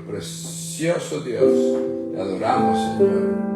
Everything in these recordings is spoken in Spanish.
Precioso Dios, te adoramos, Señor.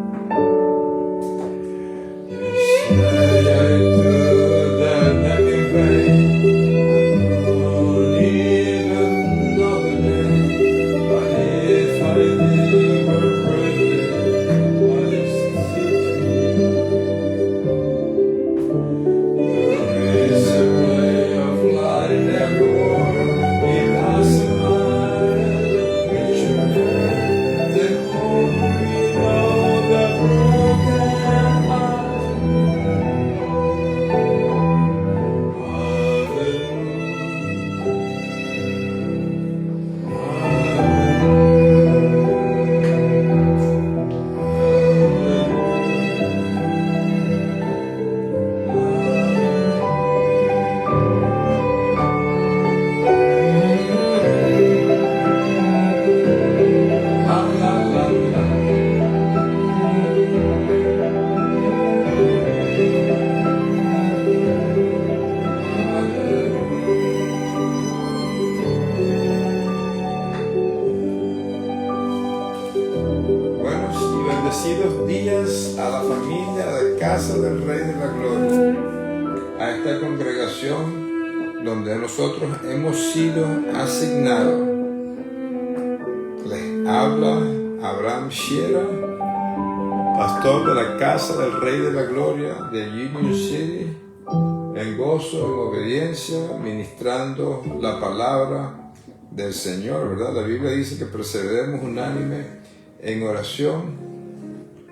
Bendecidos días a la familia de Casa del Rey de la Gloria, a esta congregación donde nosotros hemos sido asignados. Les habla Abraham Shiera, pastor de la Casa del Rey de la Gloria de Union City, en gozo, en obediencia, ministrando la palabra del Señor, ¿verdad? La Biblia dice que perseveremos unánime en oración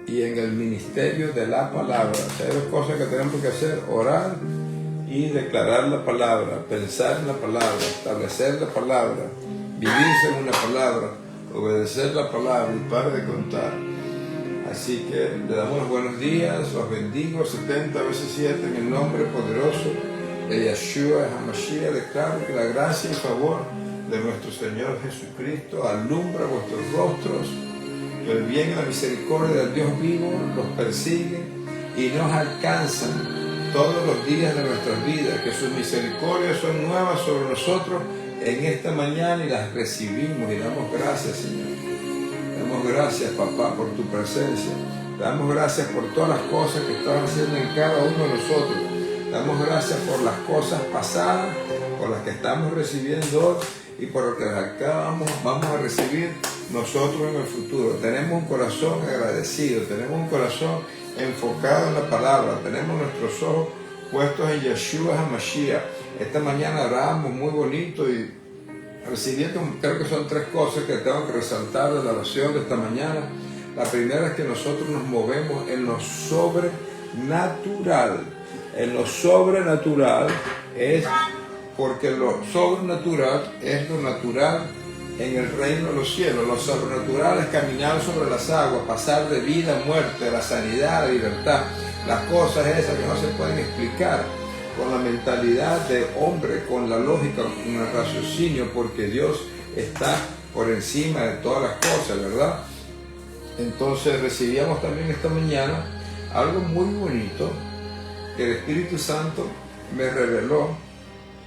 y en el ministerio de la palabra. O sea, hay dos cosas que tenemos que hacer: orar y declarar la palabra, pensar en la palabra, establecer la palabra, vivir según la palabra, obedecer la palabra y parar de contar. Así que le damos los buenos días, los bendigo 70 veces 7 en el nombre poderoso de Yeshua HaMashiach. Declaro que la gracia y favor de nuestro Señor Jesucristo alumbra vuestros rostros, que el bien y la misericordia del Dios vivo los persiguen y nos alcanzan todos los días de nuestras vidas, que sus misericordias son nuevas sobre nosotros en esta mañana y las recibimos y damos gracias, Señor. Damos gracias, papá, por tu presencia. Damos gracias por todas las cosas que estás haciendo en cada uno de nosotros. Damos gracias por las cosas pasadas, por las que estamos recibiendo hoy y por lo que vamos a recibir nosotros en el futuro. Tenemos un corazón agradecido, tenemos un corazón enfocado en la palabra, tenemos nuestros ojos puestos en Yeshua HaMashiach. Esta mañana orábamos muy bonito y recibiendo, creo que son 3 cosas que tengo que resaltar de la oración de esta mañana. La primera es que nosotros nos movemos en lo sobrenatural. En lo sobrenatural es porque lo sobrenatural es lo natural en el reino de los cielos. Lo sobrenatural es caminar sobre las aguas, pasar de vida a muerte, la sanidad, la libertad. Las cosas esas que no se pueden explicar con la mentalidad de hombre, con la lógica, con el raciocinio, porque Dios está por encima de todas las cosas, ¿verdad? Entonces recibíamos también esta mañana algo muy bonito que el Espíritu Santo me reveló,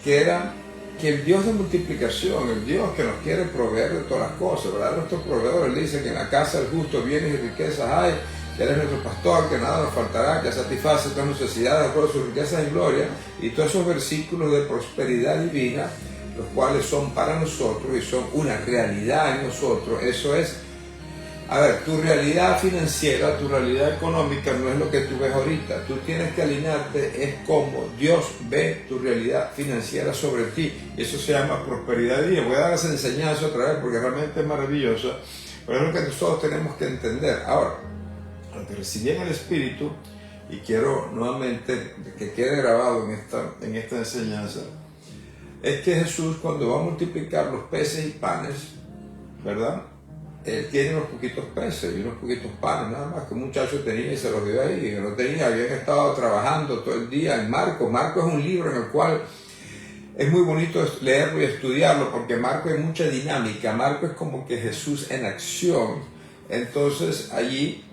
que era que el Dios de multiplicación, el Dios que nos quiere proveer de todas las cosas, ¿verdad? Nuestro proveedor, Él dice que en la casa del justo bienes y riquezas hay, que Él es nuestro pastor, que nada nos faltará, que satisface todas necesidades, todas sus riquezas y gloria, y todos esos versículos de prosperidad divina, los cuales son para nosotros y son una realidad en nosotros. Eso es, a ver, tu realidad financiera, tu realidad económica no es lo que tú ves ahorita. Tú tienes que alinearte, es como Dios ve tu realidad financiera sobre ti. Y eso se llama prosperidad divina. Voy a dar esa enseñanza otra vez porque realmente es maravillosa. Pero es lo que nosotros tenemos que entender. Ahora, lo que recibí en el Espíritu, y quiero nuevamente que quede grabado en esta enseñanza, es que Jesús, cuando va a multiplicar los peces y panes, ¿verdad? Él tiene unos poquitos peces y unos poquitos panes, nada más, que un muchacho tenía y se los dio ahí, y no tenía, habían estado trabajando todo el día en Marcos. Marcos es un libro en el cual es muy bonito leerlo y estudiarlo, porque Marcos es mucha dinámica. Marcos es como que Jesús en acción. Entonces allí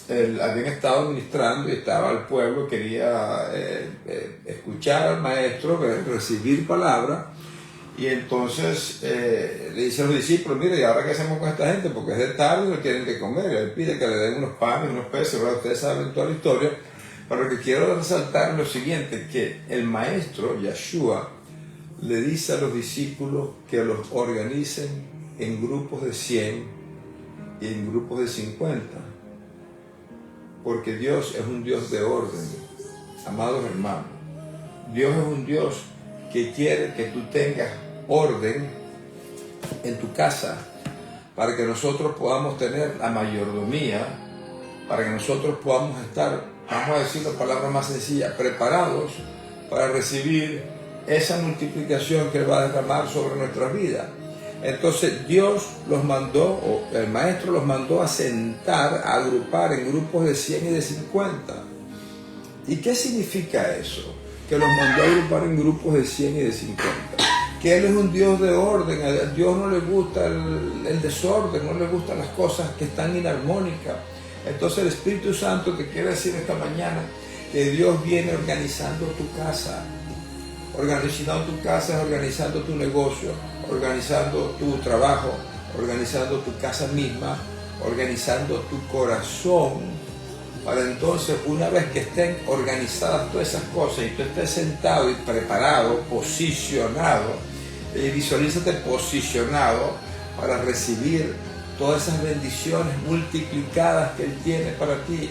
habían estado ministrando y estaba el pueblo, quería escuchar al maestro, recibir palabra. Y entonces le dice a los discípulos, mire, ¿y ahora qué hacemos con esta gente? Porque es de tarde y no tienen que comer. Y él pide que le den unos panes, unos peces, ¿verdad? Ustedes saben toda la historia. Pero lo que quiero resaltar es lo siguiente, que el maestro, Yeshua, le dice a los discípulos que los organicen en grupos de 100 y en grupos de 50. Porque Dios es un Dios de orden, amados hermanos. Dios es un Dios que quiere que tú tengas orden en tu casa, para que nosotros podamos tener la mayordomía, para que nosotros podamos estar, vamos a decir la palabra más sencilla, preparados para recibir esa multiplicación que Él va a derramar sobre nuestras vidas. Entonces Dios los mandó, o el maestro los mandó a sentar, a agrupar en grupos de 100 y de 50. ¿Y qué significa eso? Que los mandó a agrupar en grupos de 100 y de 50. Que Él es un Dios de orden. A Dios no le gusta el desorden, no le gustan las cosas que están inarmónicas. Entonces el Espíritu Santo te quiere decir esta mañana que Dios viene organizando tu casa. Organizando tu casa es organizando tu negocio, organizando tu trabajo, organizando tu casa misma, organizando tu corazón, para entonces, una vez que estén organizadas todas esas cosas y tú estés sentado y preparado, posicionado, visualízate posicionado para recibir todas esas bendiciones multiplicadas que Él tiene para ti.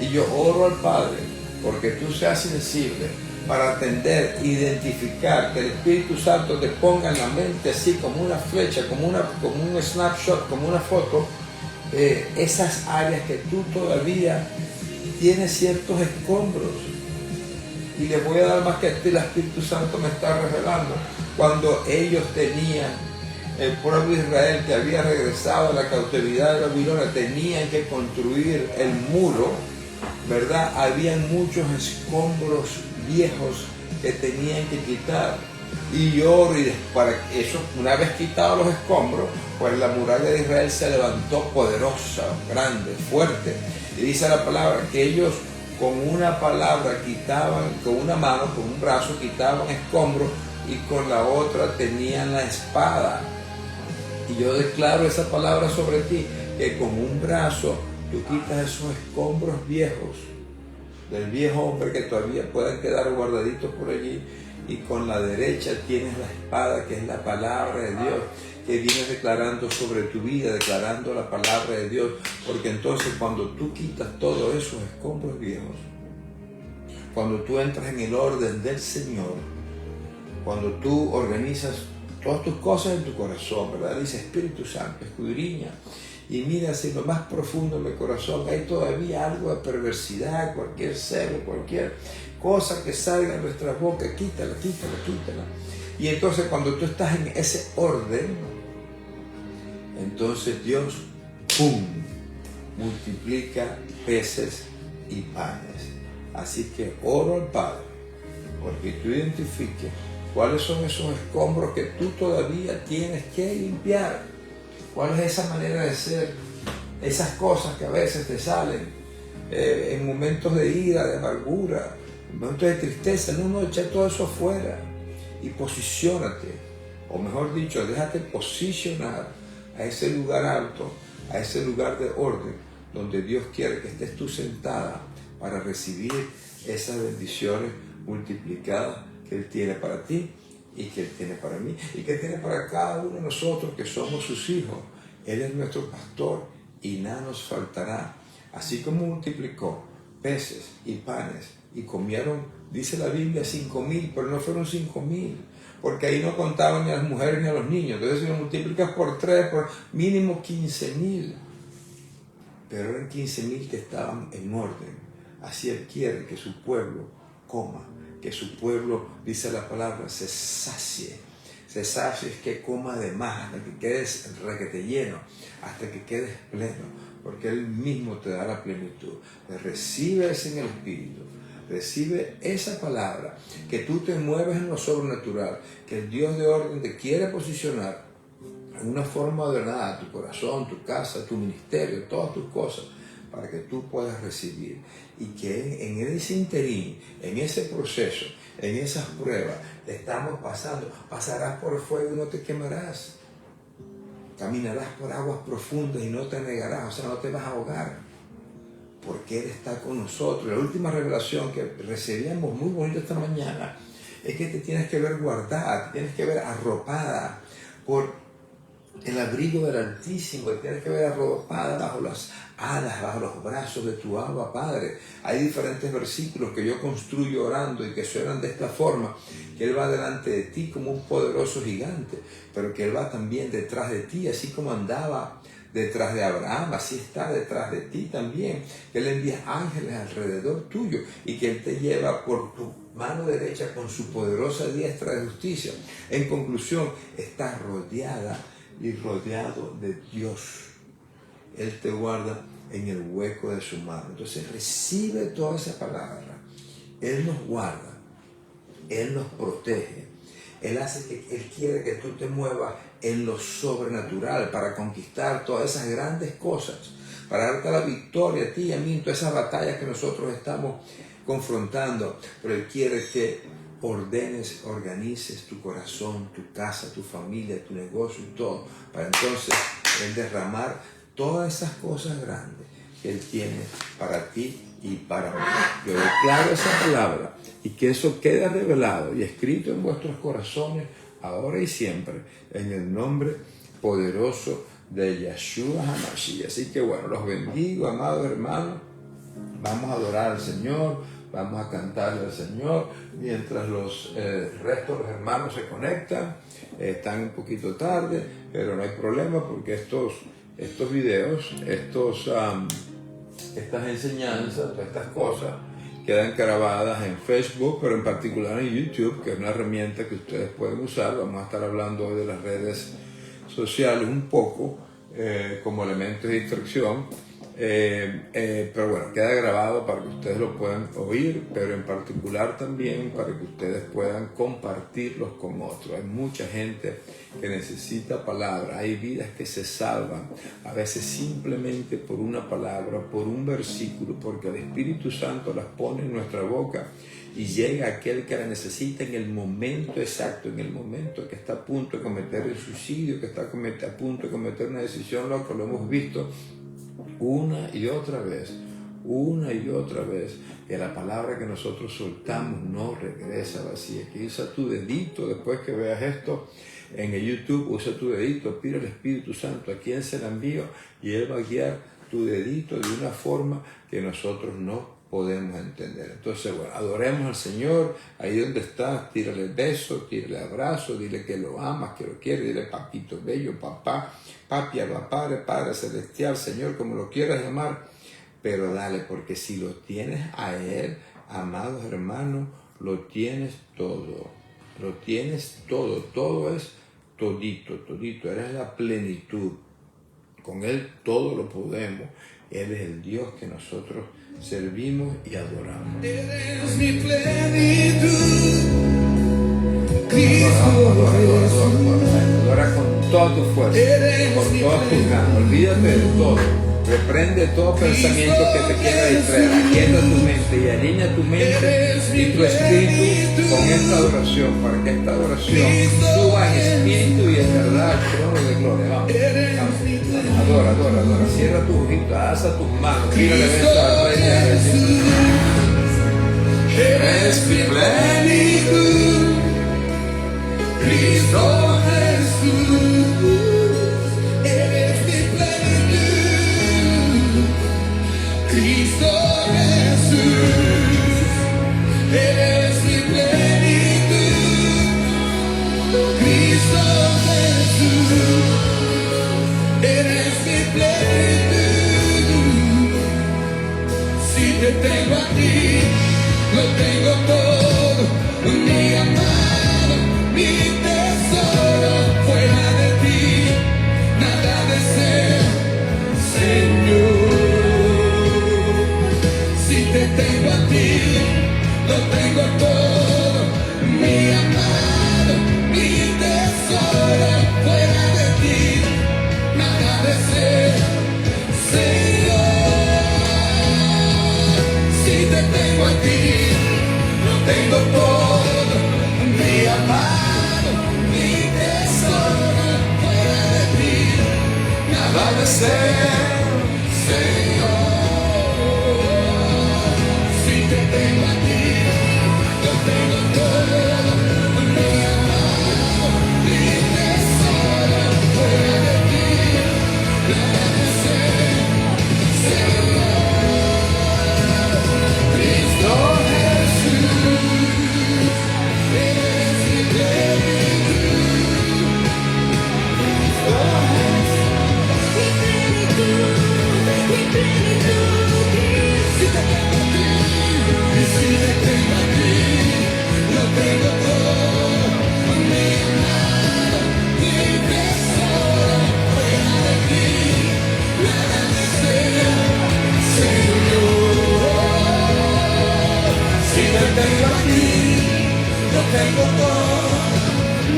Y yo oro al Padre porque tú seas sensible para atender, identificar, que el Espíritu Santo te ponga en la mente así como una flecha, como un snapshot, como una foto, esas áreas que tú todavía tienes ciertos escombros. Y les voy a dar más que el Espíritu Santo me está revelando. Cuando ellos tenían, el pueblo de Israel que había regresado a la cautividad de Babilonia, tenían que construir el muro, ¿verdad? Habían muchos escombros viejos que tenían que quitar. Y yo, para eso, una vez quitados los escombros, pues la muralla de Israel se levantó poderosa, grande, fuerte. Y dice la palabra que ellos con una palabra quitaban, con una mano, con un brazo quitaban escombros y con la otra tenían la espada. Y yo declaro esa palabra sobre ti, que con un brazo tú quitas esos escombros viejos, del viejo hombre que todavía puedan quedar guardaditos por allí, y con la derecha tienes la espada, que es la palabra de Dios, que viene declarando sobre tu vida, declarando la palabra de Dios, porque entonces cuando tú quitas todos esos escombros viejos, cuando tú entras en el orden del Señor, cuando tú organizas todas tus cosas en tu corazón, ¿verdad? Dice Espíritu Santo, escudriña y mira si en lo más profundo de mi corazón hay todavía algo de perversidad, cualquier celo, cualquier cosa que salga de nuestra boca, quítala. Y entonces cuando tú estás en ese orden, entonces Dios, ¡pum!, multiplica peces y panes. Así que oro al Padre, porque tú identifiques cuáles son esos escombros que tú todavía tienes que limpiar. ¿Cuál es esa manera de ser? Esas cosas que a veces te salen en momentos de ira, de amargura, en momentos de tristeza. No, echa todo eso afuera y posiciónate, o mejor dicho, déjate posicionar a ese lugar alto, a ese lugar de orden, donde Dios quiere que estés tú sentada para recibir esas bendiciones multiplicadas que Él tiene para ti y que Él tiene para mí y que tiene para cada uno de nosotros que somos sus hijos. Él es nuestro pastor y nada nos faltará. Así como multiplicó peces y panes y comieron, dice la Biblia, 5,000, pero no fueron 5,000, porque ahí no contaban ni a las mujeres ni a los niños. Entonces si lo multiplicas por 3, por mínimo 15,000. Pero eran 15,000 que estaban en orden. Así Él quiere que su pueblo coma, que su pueblo, dice la palabra, se sacie. Se sacie es que coma de más, hasta que quedes requete lleno, hasta que quedes pleno, porque Él mismo te da la plenitud. Recibes en el Espíritu, recibe esa palabra, que tú te mueves en lo sobrenatural, que el Dios de orden te quiere posicionar en una forma ordenada, tu corazón, tu casa, tu ministerio, todas tus cosas, para que tú puedas recibir. Y que en ese interín, en ese proceso, en esas pruebas, estamos pasando, pasarás por el fuego y no te quemarás. Caminarás por aguas profundas y no te anegarás, o sea, no te vas a ahogar, porque Él está con nosotros. La última revelación que recibíamos muy bonita esta mañana es que te tienes que ver guardada, te tienes que ver arropada por el abrigo del Altísimo, te tienes que ver arropada bajo las alas, bajo los brazos de tu Abba Padre. Hay diferentes versículos que yo construyo orando y que suenan de esta forma, que Él va delante de ti como un poderoso gigante, pero que Él va también detrás de ti, así como andaba detrás de Abraham, así está detrás de ti también, que Él envía ángeles alrededor tuyo y que Él te lleva por tu mano derecha con su poderosa diestra de justicia. En conclusión, estás rodeada y rodeado de Dios. Él te guarda en el hueco de su mano. Entonces recibe toda esa palabra. Él nos guarda, Él nos protege, Él hace que Él quiere que tú te muevas en lo sobrenatural para conquistar todas esas grandes cosas, para darte la victoria a ti y a mí en todas esas batallas que nosotros estamos confrontando. Pero Él quiere que ordenes, organices tu corazón, tu casa, tu familia, tu negocio y todo, para entonces Él derramar todas esas cosas grandes que Él tiene para ti y para mí. Yo declaro esa palabra y que eso quede revelado y escrito en vuestros corazones ahora y siempre, en el nombre poderoso de Yeshua HaMashiach. Así que bueno, los bendigo, amados hermanos. Vamos a adorar al Señor, vamos a cantarle al Señor, mientras los restos de los hermanos se conectan. Están un poquito tarde, pero no hay problema, porque estos videos, estas enseñanzas, todas estas cosas, quedan grabadas en Facebook, pero en particular en YouTube, que es una herramienta que ustedes pueden usar. Vamos a estar hablando hoy de las redes sociales un poco, como elementos de distracción, Pero bueno, queda grabado para que ustedes lo puedan oír, pero en particular también para que ustedes puedan compartirlos con otros. Hay mucha gente que necesita palabra, hay vidas que se salvan, a veces simplemente por una palabra, por un versículo, porque el Espíritu Santo las pone en nuestra boca y llega aquel que la necesita en el momento exacto, en el momento que está a punto de cometer el suicidio, que está a punto de cometer una decisión loca. Lo hemos visto una y otra vez, que la palabra que nosotros soltamos no regresa vacía. Que usa tu dedito, después que veas esto en el YouTube, usa tu dedito, pide al Espíritu Santo a quien se la envío y Él va a guiar tu dedito de una forma que nosotros no podemos entender. Entonces, bueno, adoremos al Señor ahí donde estás, tírale beso, tírale abrazo, dile que lo amas, que lo quieres, dile papito bello, papá, papi, Padre, Padre celestial, Señor, como lo quieras llamar, pero dale, porque si lo tienes a Él, amados hermanos, lo tienes todo, todo es todito, eres la plenitud, con Él todo lo podemos, Él es el Dios que nosotros servimos y adoramos. Eres mi plenitud, Cristo. Adora con toda tu fuerza, con todas tus ganas. Olvídate de todo. Reprende todo pensamiento que te quiera distraer. Aquieta tu mente y alinea tu mente y tu espíritu con esta adoración, para que esta adoración suba en espíritu y en verdad al trono de gloria. Vamos. Adora. Cierra tus ojitos, alza tus manos. Tírale beso al Rey de Reyes. Eres mi plenitud, Cristo Jesús. Eres mi plenitud, Cristo Jesús. Eres mi plenitud, Cristo Jesús. Eres mi plenitud. Si te tengo a ti, lo tengo todo, mi amado, mi tesoro. Fuera de ti, nada deseo, Señor. Si te tengo a ti, lo tengo todo, mi amado, mi tesoro. Fuera de ti, nada deseo, Señor. Si te tengo a ti, lo tengo todo, mi amado, mi tesoro. Fuera de ti, nada deseo, Señor. Si te tengo a ti, lo tengo todo, mi amado, mi tesoro. Fuera de ti, nada deseo, Señor. Cristo Jesús, eres mi plenitud. Cristo Jesús, mi plenitud. Si te tengo a ti, y si te tengo a ti, lo tengo todo, mi amado, mi tesoro. Fuera de ti, nada deseo, Señor. Si te tengo a ti, lo tengo todo,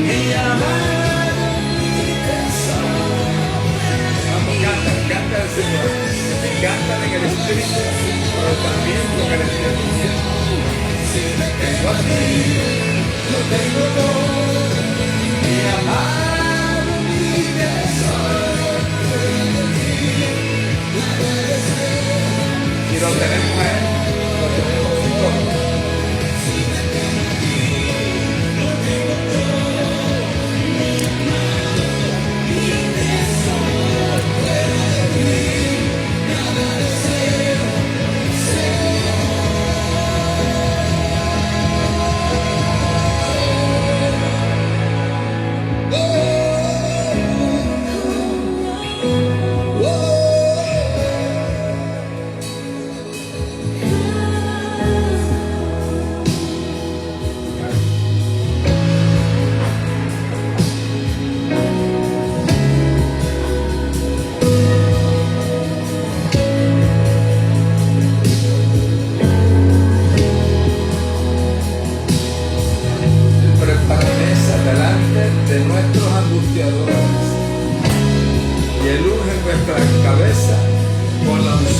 mi amado, mi tesoro. Vamos, canta al Señor. Cántale en el Espíritu, pero también con el Espíritu Santo. Si te tengo a ti, lo tengo todo, mi amado, mi tesoro. Fuera de ti, nada deseo, Y lo tenemos a Él, lo tenemos todo. si te tengo a ti, lo tengo todo, mi amado, mi tesoro. Fuera de ti, nada deseo, Señor.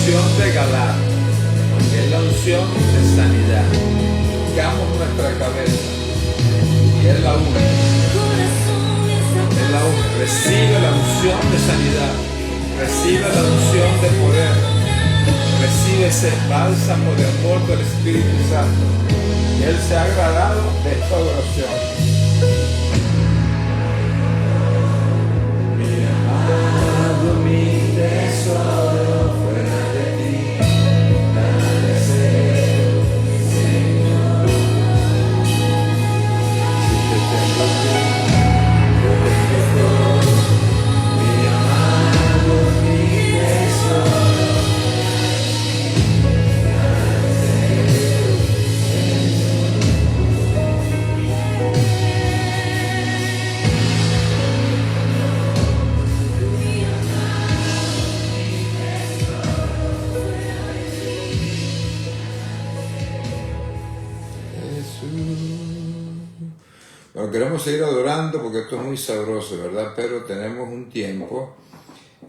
unción de Galá, que es la unción de sanidad. Tocamos nuestra cabeza y es la única. Es la única. Recibe la unción de sanidad. Recibe la unción de poder. Recibe ese bálsamo de amor del Espíritu Santo. Y Él se ha agradado de esta oración. Mi amado, mi tesoro, fuera de ti, nada deseo, Señor. Si te tengo aquí, yo tengo todo. Mi amado, mi tesoro. Bueno, queremos seguir adorando porque esto es muy sabroso, ¿verdad? Pero tenemos un tiempo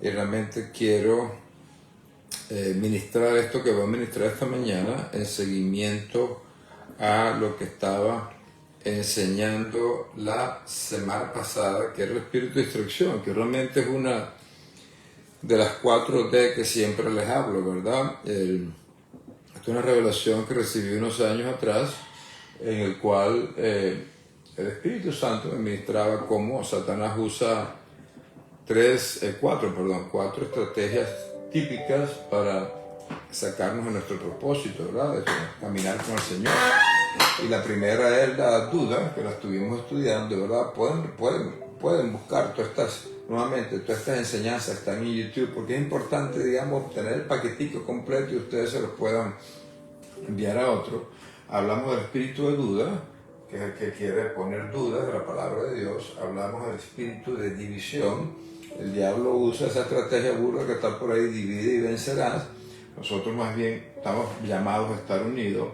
y realmente quiero ministrar esto que voy a ministrar esta mañana en seguimiento a lo que estaba enseñando la semana pasada, que era el espíritu de distracción, que realmente es una de las 4D que siempre les hablo, ¿verdad? Esta es una revelación que recibí unos años atrás, en el cual el Espíritu Santo me ministraba cómo Satanás usa cuatro estrategias típicas para sacarnos de nuestro propósito, ¿verdad? De caminar con el Señor. Y la primera es la duda, que la estuvimos estudiando, ¿verdad? Pueden buscar todas estas enseñanzas, están en YouTube, porque es importante, digamos, tener el paquetico completo y ustedes se lo puedan enviar a otro. Hablamos del espíritu de duda, que es el que quiere poner dudas de la palabra de Dios. Hablamos del espíritu de división. El diablo usa esa estrategia burda que está por ahí: divide y vencerás. Nosotros más bien estamos llamados a estar unidos.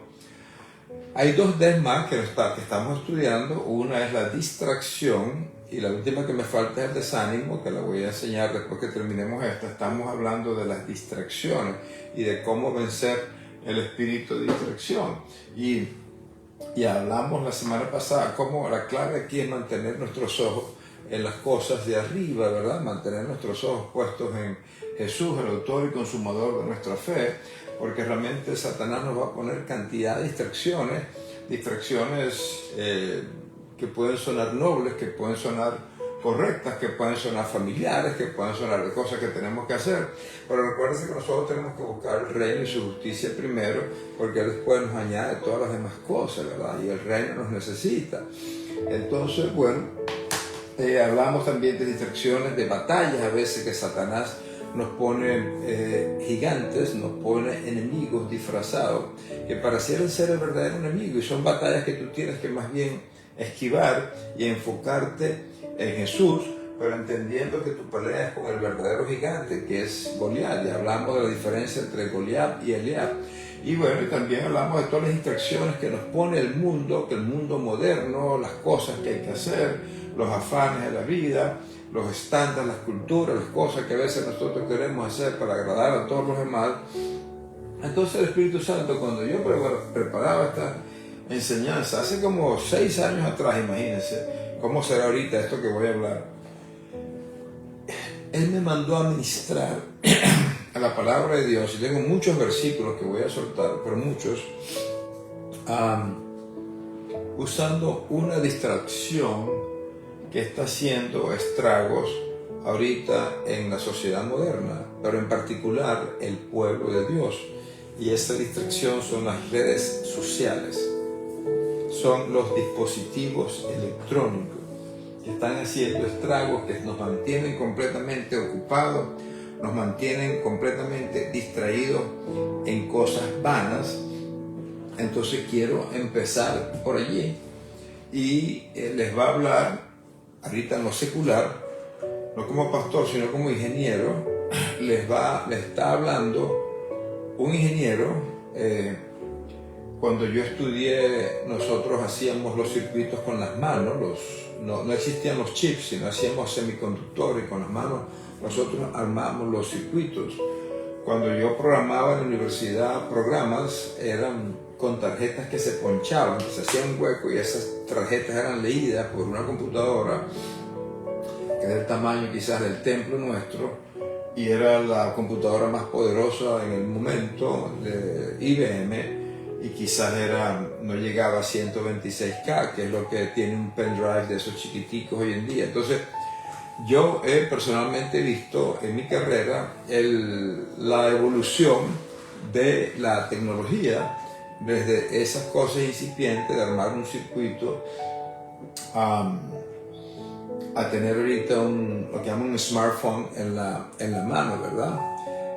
Hay 2 D más que estamos estudiando. Una es la distracción y la última que me falta es el desánimo, que la voy a enseñar después que terminemos esta. Estamos hablando de las distracciones y de cómo vencer el espíritu de distracción. Y hablamos la semana pasada cómo la clave aquí es mantener nuestros ojos en las cosas de arriba, ¿verdad? Mantener nuestros ojos puestos en Jesús, el autor y consumador de nuestra fe, porque realmente Satanás nos va a poner cantidad de distracciones que pueden sonar nobles, que pueden sonar correctas, que pueden sonar familiares, que pueden sonar de cosas que tenemos que hacer. Pero recuerden que nosotros tenemos que buscar el reino y su justicia primero, porque Él después nos añade todas las demás cosas, ¿verdad? Y el reino nos necesita. Entonces, bueno, hablamos también de distracciones, de batallas a veces que Satanás nos pone gigantes, nos pone enemigos disfrazados, que parecieran ser el verdadero enemigo, y son batallas que tú tienes que más bien esquivar y enfocarte en Jesús, pero entendiendo que tu pelea es con el verdadero gigante, que es Goliat. Y hablamos de la diferencia entre Goliat y Eliab. Y bueno, y también hablamos de todas las distracciones que nos pone el mundo, que el mundo moderno, las cosas que hay que hacer, los afanes de la vida, los estándares, las culturas, las cosas que a veces nosotros queremos hacer para agradar a todos los demás. Entonces el Espíritu Santo, cuando yo preparaba esta enseñanza, hace como 6 años atrás, imagínense, ¿cómo será ahorita esto que voy a hablar? Él me mandó a ministrar a la palabra de Dios, y tengo muchos versículos que voy a soltar, pero muchos, usando una distracción que está haciendo estragos ahorita en la sociedad moderna, pero en particular el pueblo de Dios. Y esa distracción son las redes sociales, son los dispositivos electrónicos que están haciendo estragos, que nos mantienen completamente ocupados, nos mantienen completamente distraídos en cosas vanas. Entonces quiero empezar por allí y les va a hablar ahorita en lo secular, no como pastor sino como ingeniero. Les está hablando un ingeniero. Cuando yo estudié, nosotros hacíamos los circuitos con las manos, no existían los chips, sino hacíamos semiconductores, y con las manos nosotros armábamos los circuitos. cuando yo programaba en la universidad, programas eran con tarjetas que se ponchaban, que se hacían un hueco y esas tarjetas eran leídas por una computadora que era del tamaño quizás del templo nuestro, y era la computadora más poderosa en el momento de IBM, y quizás no llegaba a 126K, que es lo que tiene un pendrive de esos chiquiticos hoy en día. Entonces, yo he personalmente visto en mi carrera la evolución de la tecnología, desde esas cosas incipientes de armar un circuito a tener ahorita lo que llaman un smartphone en la mano, ¿verdad?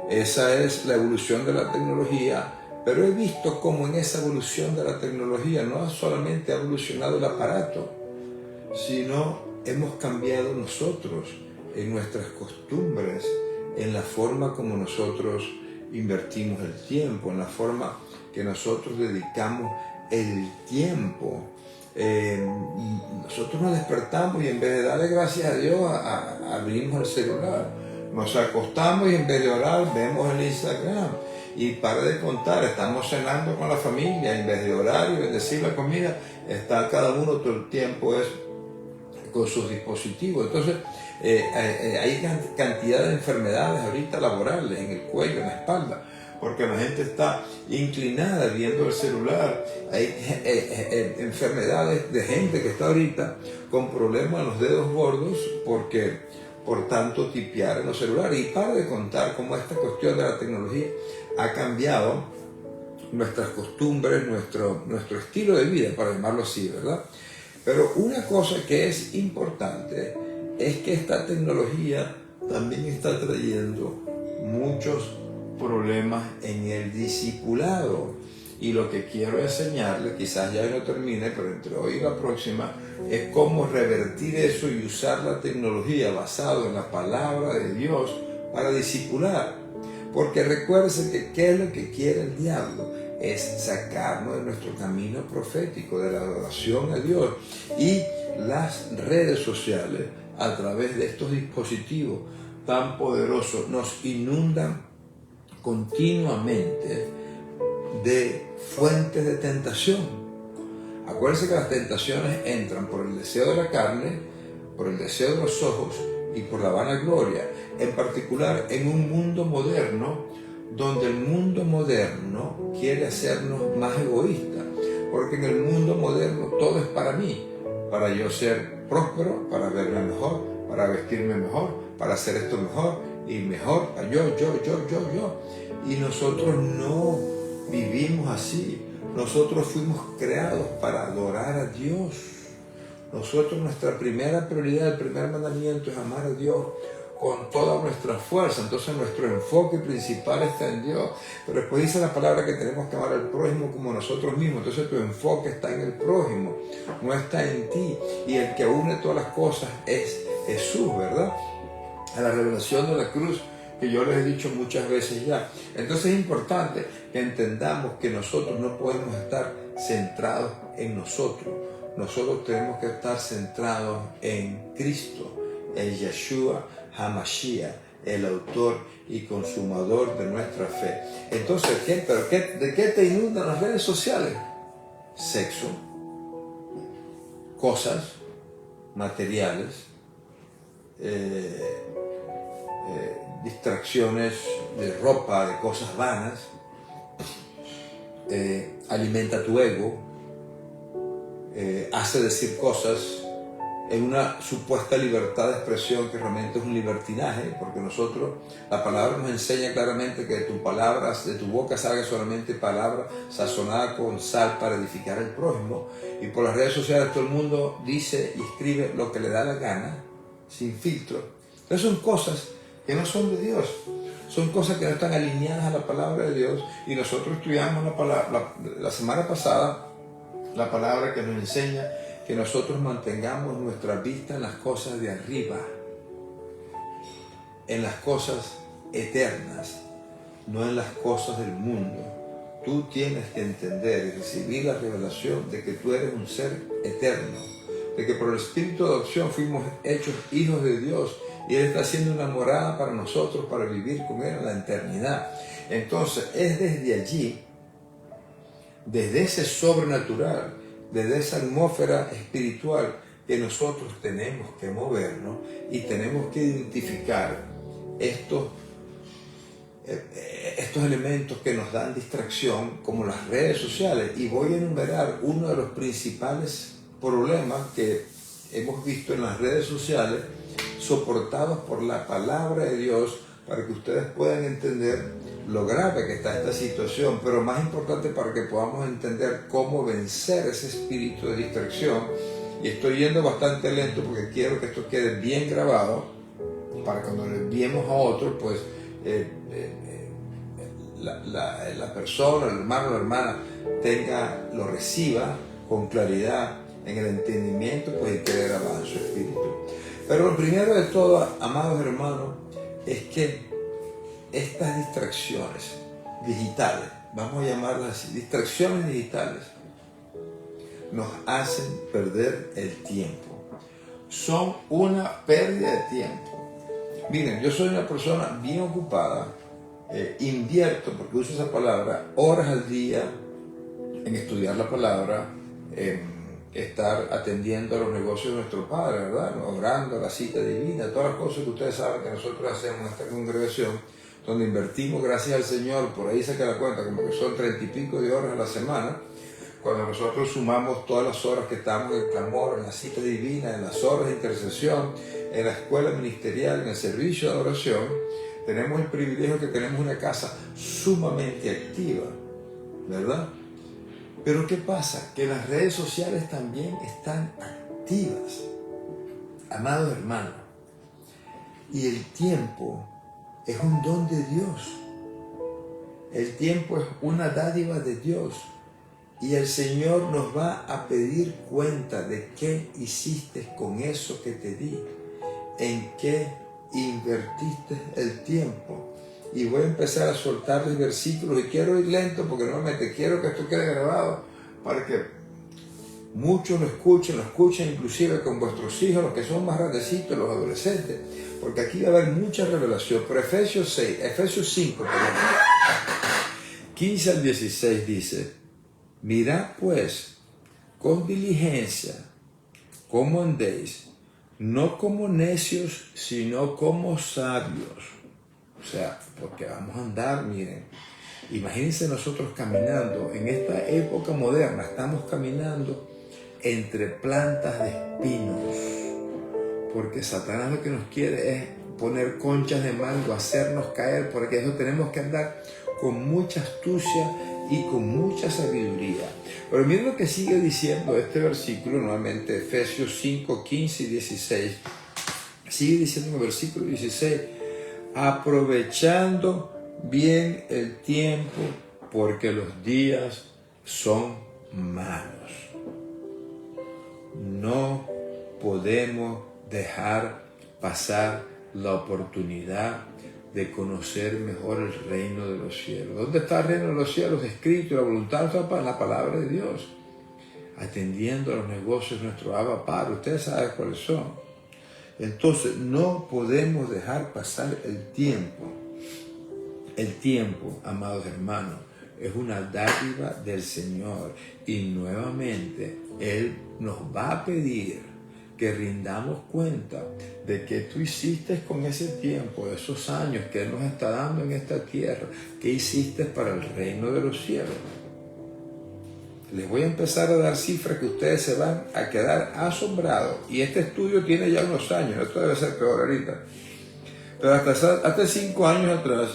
Esa es la evolución de la tecnología, pero he visto cómo en esa evolución de la tecnología no solamente ha evolucionado el aparato, sino hemos cambiado nosotros en nuestras costumbres, en la forma como nosotros invertimos el tiempo, en la forma que nosotros dedicamos el tiempo. Nosotros nos despertamos y en vez de darle gracias a Dios abrimos el celular, nos acostamos y en vez de orar vemos el Instagram, y para de contar, estamos cenando con la familia, en vez de orar y bendecir la comida, está cada uno todo el tiempo con sus dispositivos. Entonces hay cantidad de enfermedades ahorita laborales en el cuello, en la espalda, porque la gente está inclinada viendo el celular. Hay enfermedades de gente que está ahorita con problemas en los dedos gordos por tanto tipear en los celulares. Y para de contar cómo esta cuestión de la tecnología ha cambiado nuestras costumbres, nuestro estilo de vida, para llamarlo así, ¿verdad? Pero una cosa que es importante es que esta tecnología también está trayendo muchos problemas en el discipulado. Y lo que quiero enseñarles, quizás ya no termine, pero entre hoy y la próxima, es cómo revertir eso y usar la tecnología basado en la palabra de Dios para discipular. Porque recuérdense que ¿qué es lo que quiere el diablo? Es sacarnos de nuestro camino profético, de la adoración a Dios. Y las redes sociales, a través de estos dispositivos tan poderosos, nos inundan continuamente de fuentes de tentación. Acuérdense que las tentaciones entran por el deseo de la carne, por el deseo de los ojos y por la vanagloria, en particular en un mundo moderno, donde el mundo moderno quiere hacernos más egoístas, porque en el mundo moderno todo es para mí, para yo ser próspero, para verme mejor, para vestirme mejor, para hacer esto mejor y mejor, yo. Y nosotros no vivimos así. Nosotros fuimos creados para adorar a Dios. Nosotros, nuestra primera prioridad, el primer mandamiento es amar a Dios con toda nuestra fuerza. Entonces nuestro enfoque principal está en Dios. Pero después dice la palabra que tenemos que amar al prójimo como nosotros mismos. Entonces tu enfoque está en el prójimo, no está en ti. Y el que une todas las cosas es Jesús, ¿verdad? A la revelación de la cruz, que yo les he dicho muchas veces ya. Entonces es importante que entendamos que nosotros no podemos estar centrados en nosotros. Nosotros tenemos que estar centrados en Cristo, en Yeshua HaMashiach, el autor y consumador de nuestra fe. Entonces, ¿de qué te inundan las redes sociales? Sexo, cosas materiales, distracciones de ropa, de cosas vanas, alimenta tu ego, hace decir cosas en una supuesta libertad de expresión que realmente es un libertinaje, porque la palabra nos enseña claramente que de tu boca salga solamente palabra sazonada con sal para edificar al prójimo, y por las redes sociales todo el mundo dice y escribe lo que le da la gana, sin filtro. Entonces son cosas que no son de Dios, son cosas que no están alineadas a la palabra de Dios. Y nosotros estudiamos la semana pasada la palabra que nos enseña que nosotros mantengamos nuestra vista en las cosas de arriba, en las cosas eternas, no en las cosas del mundo. Tú tienes que entender y recibir la revelación de que tú eres un ser eterno, de que por el Espíritu de adopción fuimos hechos hijos de Dios y Él está haciendo una morada para nosotros, para vivir con Él en la eternidad. Entonces es desde allí, desde ese sobrenatural, desde esa atmósfera espiritual, que nosotros tenemos que movernos y tenemos que identificar estos elementos que nos dan distracción, como las redes sociales. Y voy a enumerar uno de los principales problemas que hemos visto en las redes sociales, soportados por la palabra de Dios, para que ustedes puedan entender lo grave que está esta situación, pero más importante para que podamos entender cómo vencer ese espíritu de distracción. Y estoy yendo bastante lento porque quiero que esto quede bien grabado, para cuando le enviemos a otros, pues la persona, el hermano o la hermana lo reciba con claridad en el entendimiento, pues, y quede grabado en su espíritu. Pero lo primero de todo, amados hermanos, es que estas distracciones digitales, vamos a llamarlas así, distracciones digitales, nos hacen perder el tiempo. Son una pérdida de tiempo. Miren, yo soy una persona bien ocupada, invierto, porque uso esa palabra, horas al día en estudiar la palabra, estar atendiendo a los negocios de nuestro Padre, ¿verdad? Orando, la cita divina, todas las cosas que ustedes saben que nosotros hacemos en esta congregación, donde invertimos, gracias al Señor, por ahí saca la cuenta, como que son 30 y pico de horas a la semana. Cuando nosotros sumamos todas las horas que estamos en el clamor, en la cita divina, en las horas de intercesión, en la escuela ministerial, en el servicio de adoración, tenemos el privilegio que tenemos una casa sumamente activa, ¿verdad? Pero ¿qué pasa? Que las redes sociales también están activas, amados hermanos. Y el tiempo es un don de Dios. El tiempo es una dádiva de Dios. Y el Señor nos va a pedir cuenta de qué hiciste con eso que te di, en qué invertiste el tiempo. Y voy a empezar a soltarles versículos, y quiero ir lento porque normalmente quiero que esto quede grabado para que muchos lo escuchen inclusive con vuestros hijos, los que son más grandecitos, los adolescentes, porque aquí va a haber mucha revelación. Pero Efesios 5, 15 al 16 dice: mirad pues con diligencia cómo andéis, no como necios, sino como sabios. O sea, porque vamos a andar, miren, imagínense nosotros caminando en esta época moderna, estamos caminando entre plantas de espinos, porque Satanás lo que nos quiere es poner conchas de mango, hacernos caer, porque eso tenemos que andar con mucha astucia y con mucha sabiduría. Pero miren lo que sigue diciendo este versículo, nuevamente Efesios 5, 15 y 16. Sigue diciendo en el versículo 16: aprovechando bien el tiempo, porque los días son malos. No podemos dejar pasar la oportunidad de conocer mejor el reino de los cielos. ¿Dónde está el reino de los cielos? Escrito, la voluntad está en la palabra de Dios. Atendiendo a los negocios de nuestro Abba Padre. Ustedes saben cuáles son. Entonces, no podemos dejar pasar el tiempo. El tiempo, amados hermanos, es una dádiva del Señor. Y nuevamente, Él nos va a pedir que rindamos cuenta de que tú hiciste con ese tiempo, esos años que Él nos está dando en esta tierra, que hiciste para el reino de los cielos. Les voy a empezar a dar cifras que ustedes se van a quedar asombrados. Y este estudio tiene ya unos años, esto debe ser peor ahorita. Pero hasta 5 años atrás,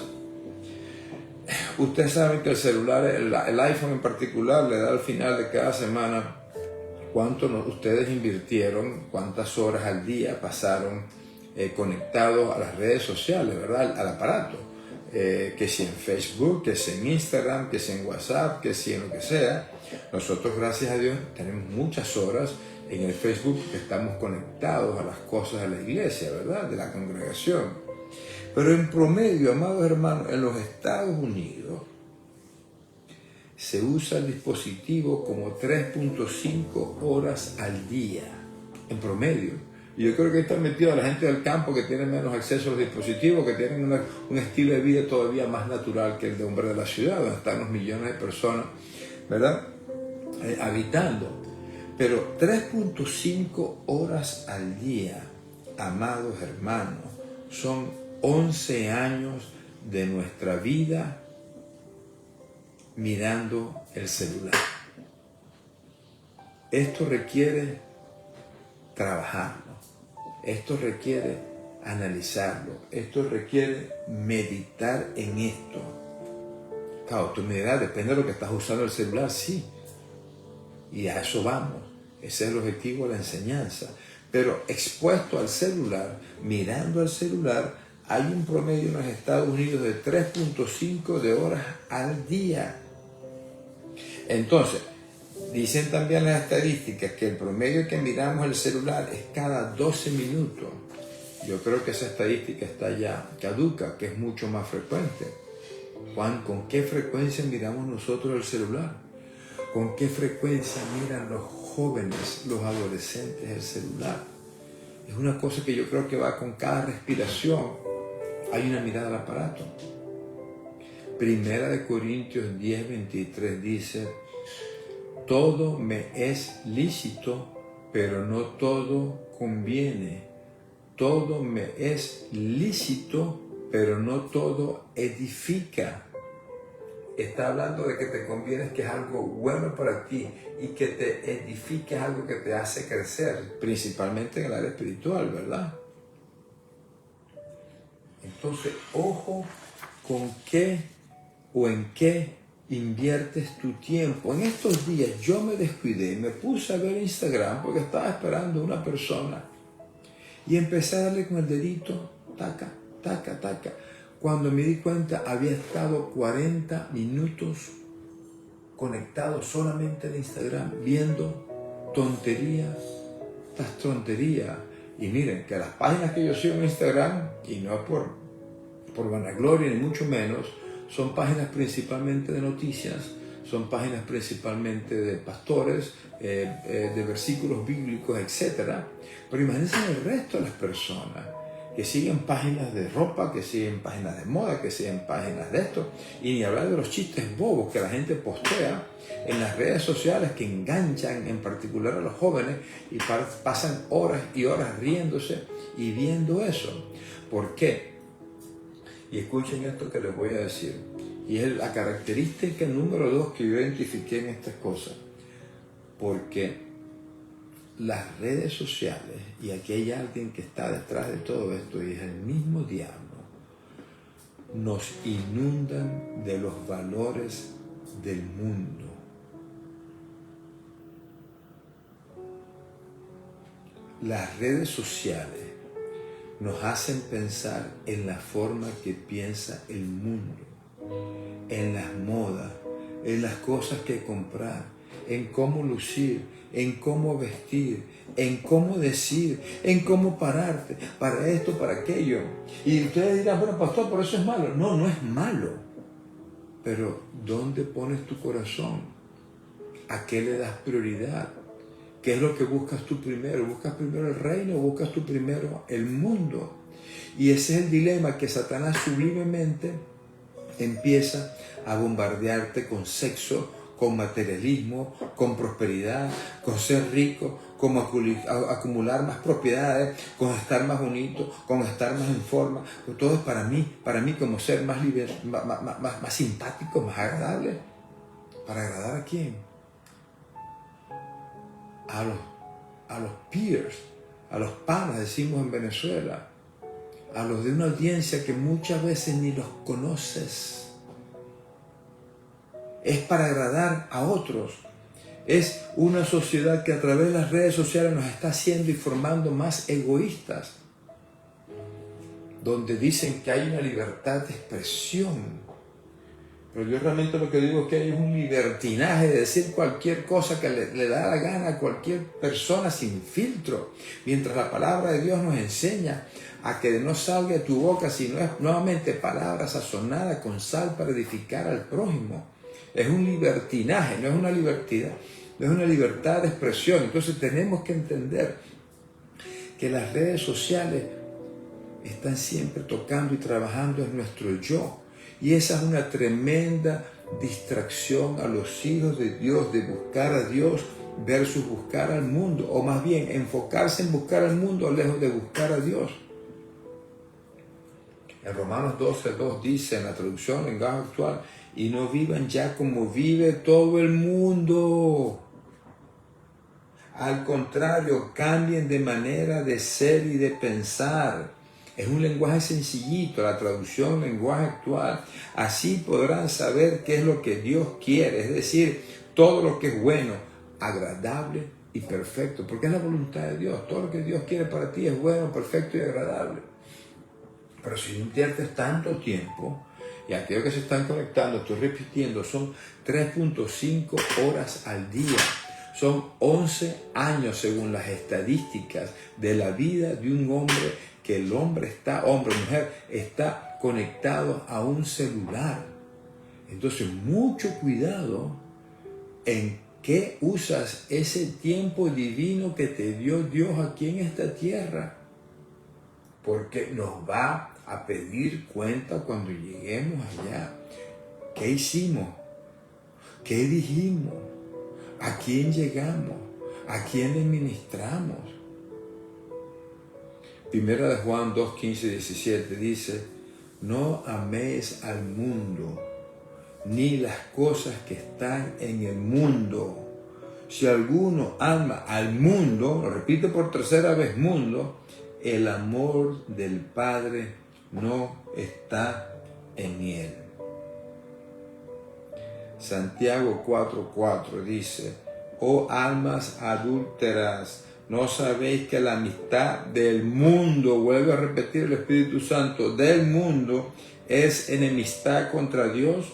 ustedes saben que el celular, el iPhone en particular, le da al final de cada semana cuánto ustedes invirtieron, cuántas horas al día pasaron conectados a las redes sociales, ¿verdad? Al aparato. Que si en Facebook, que si en Instagram, que si en WhatsApp, que si en lo que sea. Nosotros, gracias a Dios, tenemos muchas horas en el Facebook que estamos conectados a las cosas de la iglesia, ¿verdad? De la congregación. Pero en promedio, amados hermanos, en los Estados Unidos se usa el dispositivo como 3.5 horas al día, en promedio. Y yo creo que está metido la gente del campo que tiene menos acceso a los dispositivos, que tienen un estilo de vida todavía más natural que el de hombre de la ciudad, donde están los millones de personas, ¿verdad? Habitando. Pero 3.5 horas al día, amados hermanos, son 11 años de nuestra vida mirando el celular. Esto requiere trabajarlo, esto requiere analizarlo, esto requiere meditar en esto. Claro, tu medida depende de lo que estás usando el celular, sí, y a eso vamos, ese es el objetivo de la enseñanza. Pero expuesto al celular, mirando al celular, hay un promedio en los Estados Unidos de 3.5 de horas al día. Entonces, dicen también las estadísticas que el promedio que miramos el celular es cada 12 minutos. Yo creo que esa estadística está ya caduca, que es mucho más frecuente. Juan, ¿con qué frecuencia miramos nosotros el celular? ¿Con qué frecuencia miran los jóvenes, los adolescentes el celular? Es una cosa que yo creo que va con cada respiración. Hay una mirada al aparato. Primera de Corintios 10:23 dice: todo me es lícito, pero no todo conviene. Todo me es lícito, pero no todo edifica. Está hablando de que te conviene, que es algo bueno para ti, y que te edifica es algo que te hace crecer, principalmente en el área espiritual, ¿verdad? Entonces, ojo con qué o en qué inviertes tu tiempo. En estos días yo me descuidé, me puse a ver Instagram porque estaba esperando una persona y empecé a darle con el dedito, taca, taca, taca. Cuando me di cuenta había estado 40 minutos conectado solamente en Instagram, viendo tonterías tras tonterías. Y miren que las páginas que yo sigo en Instagram, y no es por vanagloria ni mucho menos, son páginas principalmente de noticias, son páginas principalmente de pastores, de versículos bíblicos, etc. Pero imagínense el resto de las personas que siguen páginas de ropa, que siguen páginas de moda, que siguen páginas de esto, y ni hablar de los chistes bobos que la gente postea en las redes sociales que enganchan en particular a los jóvenes y pasan horas y horas riéndose y viendo eso. ¿Por qué? Y escuchen esto que les voy a decir, y es la característica número 2 que yo identifiqué en estas cosas, porque las redes sociales, y aquí hay alguien que está detrás de todo esto, y es el mismo diablo, nos inundan de los valores del mundo. Las redes sociales nos hacen pensar en la forma que piensa el mundo, en las modas, en las cosas que comprar, en cómo lucir, en cómo vestir, en cómo decir, en cómo pararte, para esto, para aquello. Y ustedes dirán, bueno, pastor, por eso es malo. No, no es malo. Pero ¿dónde pones tu corazón? ¿A qué le das prioridad? ¿Qué es lo que buscas tú primero? ¿Buscas primero el reino o buscas tú primero el mundo? Y ese es el dilema que Satanás sublimemente empieza a bombardearte con sexo, con materialismo, con prosperidad, con ser rico, con acumular más propiedades, con estar más bonito, con estar más en forma. Todo es para mí como ser más simpático, más agradable. ¿Para agradar a quién? A los peers, a los panas, decimos en Venezuela, a los de una audiencia que muchas veces ni los conoces. Es para agradar a otros. Es una sociedad que a través de las redes sociales nos está haciendo y formando más egoístas, donde dicen que hay una libertad de expresión. Pero yo realmente lo que digo es que hay un libertinaje de decir cualquier cosa que le da la gana a cualquier persona sin filtro, mientras la palabra de Dios nos enseña a que no salga de tu boca sino es nuevamente palabra sazonada con sal para edificar al prójimo. Es un libertinaje, no es una libertad de expresión. Entonces tenemos que entender que las redes sociales están siempre tocando y trabajando en nuestro yo. Y esa es una tremenda distracción a los hijos de Dios, de buscar a Dios versus buscar al mundo, o más bien enfocarse en buscar al mundo lejos de buscar a Dios. En Romanos 12:2 dice en la traducción en lenguaje actual, y no vivan ya como vive todo el mundo. Al contrario, cambien de manera de ser y de pensar. Es un lenguaje sencillito, la traducción lenguaje actual. Así podrán saber qué es lo que Dios quiere, es decir, todo lo que es bueno, agradable y perfecto, porque es la voluntad de Dios. Todo lo que Dios quiere para ti es bueno, perfecto y agradable. Pero si no inviertes tanto tiempo, y aquellos que se están conectando, estoy repitiendo, son 3.5 horas al día. Son 11 años según las estadísticas de la vida de un hombre, que el hombre está, hombre o mujer, está conectado a un celular. Entonces, mucho cuidado en qué usas ese tiempo divino que te dio Dios aquí en esta tierra. Porque nos va a pedir cuenta cuando lleguemos allá. ¿Qué hicimos? ¿Qué dijimos? ¿A quién llegamos? ¿A quién le ministramos? Primera de Juan 2:15-17 dice, no améis al mundo, ni las cosas que están en el mundo. Si alguno ama al mundo, lo repite por tercera vez, mundo, el amor del Padre no está en él. Santiago 4:4 dice, oh almas adúlteras, ¿no sabéis que la amistad del mundo, vuelve a repetir el Espíritu Santo, del mundo es enemistad contra Dios?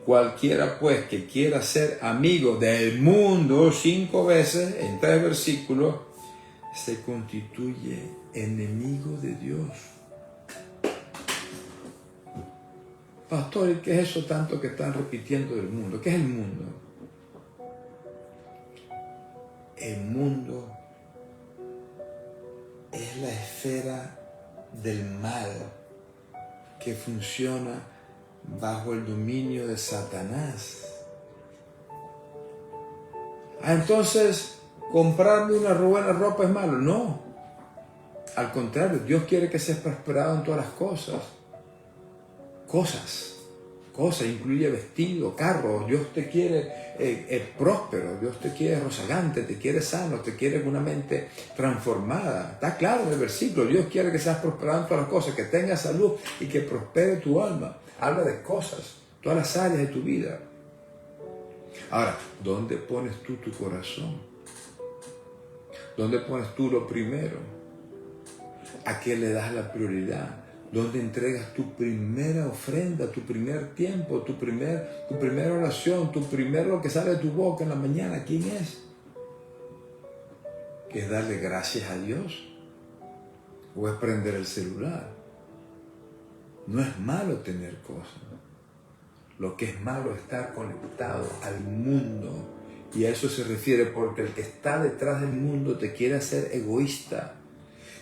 Cualquiera pues que quiera ser amigo del mundo 5 veces, en 3 versículos, se constituye enemigo de Dios. Pastor, ¿qué es eso tanto que están repitiendo del mundo? ¿Qué es el mundo? El mundo es la esfera del mal que funciona bajo el dominio de Satanás. Entonces, comprarme una buena ropa es malo. No. Al contrario, Dios quiere que seas prosperado en todas las cosas. Cosas, incluye vestido, carro. Dios te quiere próspero, Dios te quiere rozagante, te quiere sano, te quiere con una mente transformada. Está claro en el versículo, Dios quiere que seas prosperado en todas las cosas, que tengas salud y que prospere tu alma. Habla de cosas, todas las áreas de tu vida. Ahora, ¿dónde pones tú tu corazón? ¿Dónde pones tú lo primero? ¿A qué le das la prioridad? ¿Dónde entregas tu primera ofrenda, tu primer tiempo, tu primera oración, tu primer lo que sale de tu boca en la mañana? ¿Quién es? ¿Que es darle gracias a Dios? ¿O es prender el celular? No es malo tener cosas. Lo que es malo es estar conectado al mundo. Y a eso se refiere porque el que está detrás del mundo te quiere hacer egoísta,